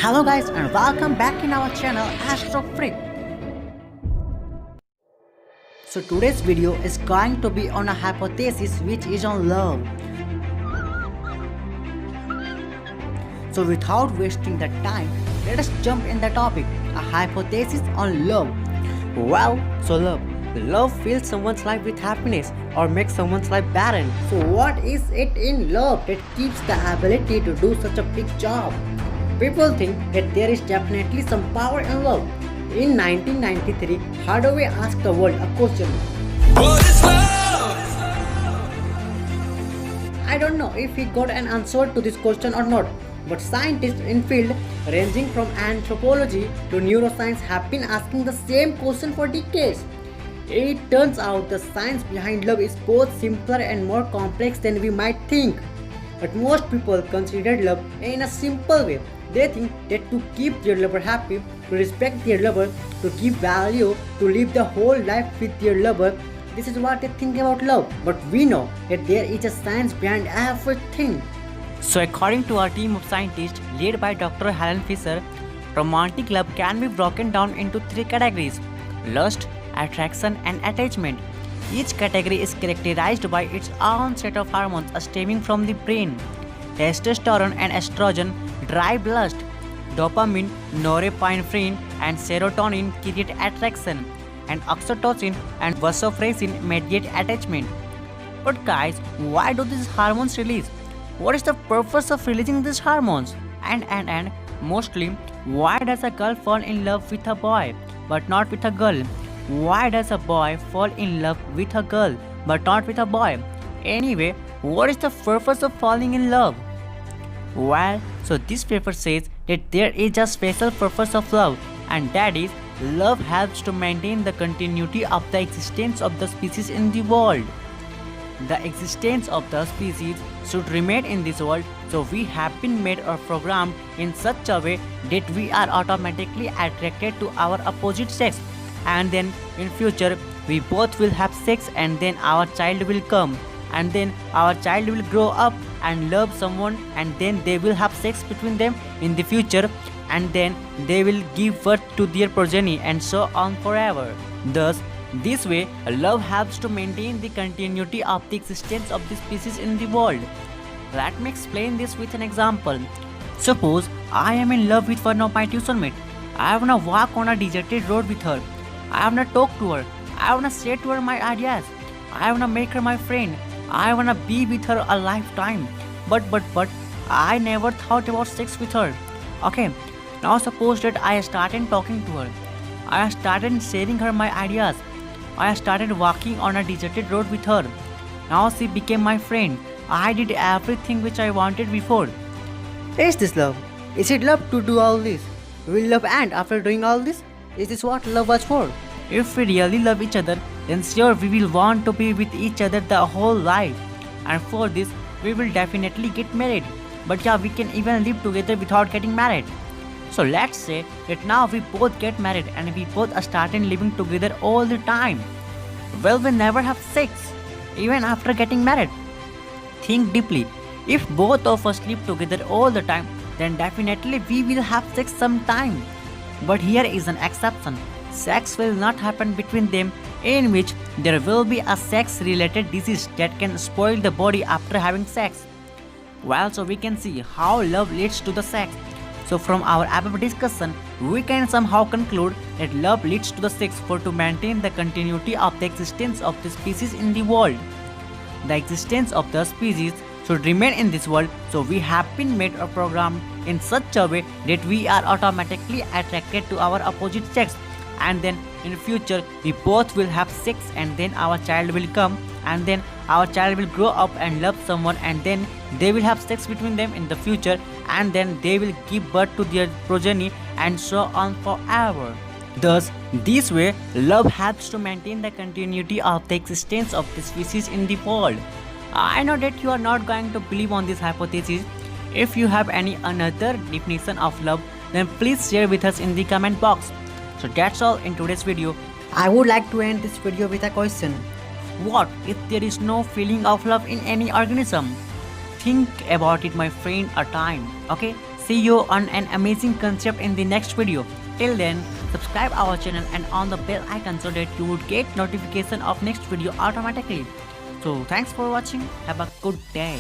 Hello guys and welcome back in our channel Astro Freak. So today's video is going to be on a hypothesis which is on love. So without wasting the time, let us jump in the topic, a hypothesis on love. Well, so love fills someone's life with happiness or makes someone's life barren. So what is it in love that keeps the ability to do such a big job? People think that there is definitely some power in love. In 1993, Hardaway asked the world a question. What is love? I don't know if he got an answer to this question or not, but scientists in field ranging from anthropology to neuroscience have been asking the same question for decades. It turns out the science behind love is both simpler and more complex than we might think. But most people consider love in a simple way. They think that to keep their lover happy, to respect their lover, to give value, to live the whole life with their lover, this is what they think about love. But we know that there is a science behind everything. So according to our team of scientists led by Dr. Helen Fisher, romantic love can be broken down into three categories: lust, attraction and attachment. Each category is characterized by its own set of hormones stemming from the brain. Testosterone and estrogen drive lust. Dopamine, norepinephrine and serotonin create attraction, and oxytocin and vasopressin mediate attachment. But guys, why do these hormones release? What is the purpose of releasing these hormones? And mostly, why does a girl fall in love with a boy but not with a girl? Why does a boy fall in love with a girl but not with a boy? Anyway, what is the purpose of falling in love? Well, so this paper says that there is a special purpose of love, and that is, love helps to maintain the continuity of the existence of the species in the world. The existence of the species should remain in this world, so we have been made or programmed in such a way that we are automatically attracted to our opposite sex, and then in future we both will have sex, and then our child will come, and then our child will grow up and love someone, and then they will have sex between them in the future, and then they will give birth to their progeny, and so on forever. Thus, this way, love helps to maintain the continuity of the existence of the species in the world. Let me explain this with an example. Suppose I am in love with one of my tuition mates. I wanna walk on a deserted road with her. I wanna talk to her. I wanna say to her my ideas. I wanna make her my friend. I wanna be with her a lifetime. But I never thought about sex with her. Okay, now suppose that I started talking to her. I started sharing her my ideas. I started walking on a deserted road with her. Now she became my friend. I did everything which I wanted before. Is this love? Is it love to do all this? Will love end after doing all this? Is this what love was for? If we really love each other, then sure we will want to be with each other the whole life. And for this, we will definitely get married. But yeah, we can even live together without getting married. So let's say that now we both get married and we both started living together all the time. Well, we never have sex, even after getting married. Think deeply. If both of us live together all the time, then definitely we will have sex sometime. But here is an exception. Sex will not happen between them, in which there will be a sex-related disease that can spoil the body after having sex. Well, so we can see how love leads to the sex. So from our above discussion, we can somehow conclude that love leads to the sex to maintain the continuity of the existence of the species in the world. The existence of the species should remain in this world, so we have been made or programmed in such a way that we are automatically attracted to our opposite sex, and then in future we both will have sex, and then our child will come, and then our child will grow up and love someone, and then they will have sex between them in the future, and then they will give birth to their progeny, and so on forever. Thus, this way, love helps to maintain the continuity of the existence of the species in the world. I know that you are not going to believe on this hypothesis. If you have any another definition of love, then please share with us in the comment box. So that's all in today's video. I would like to end this video with a question. What if there is no feeling of love in any organism? Think about it, my friend, a time. Okay, See you on an amazing concept in the next video. Till then, subscribe our channel and on the bell icon so that you would get notification of next video automatically. So thanks for watching. Have a good day.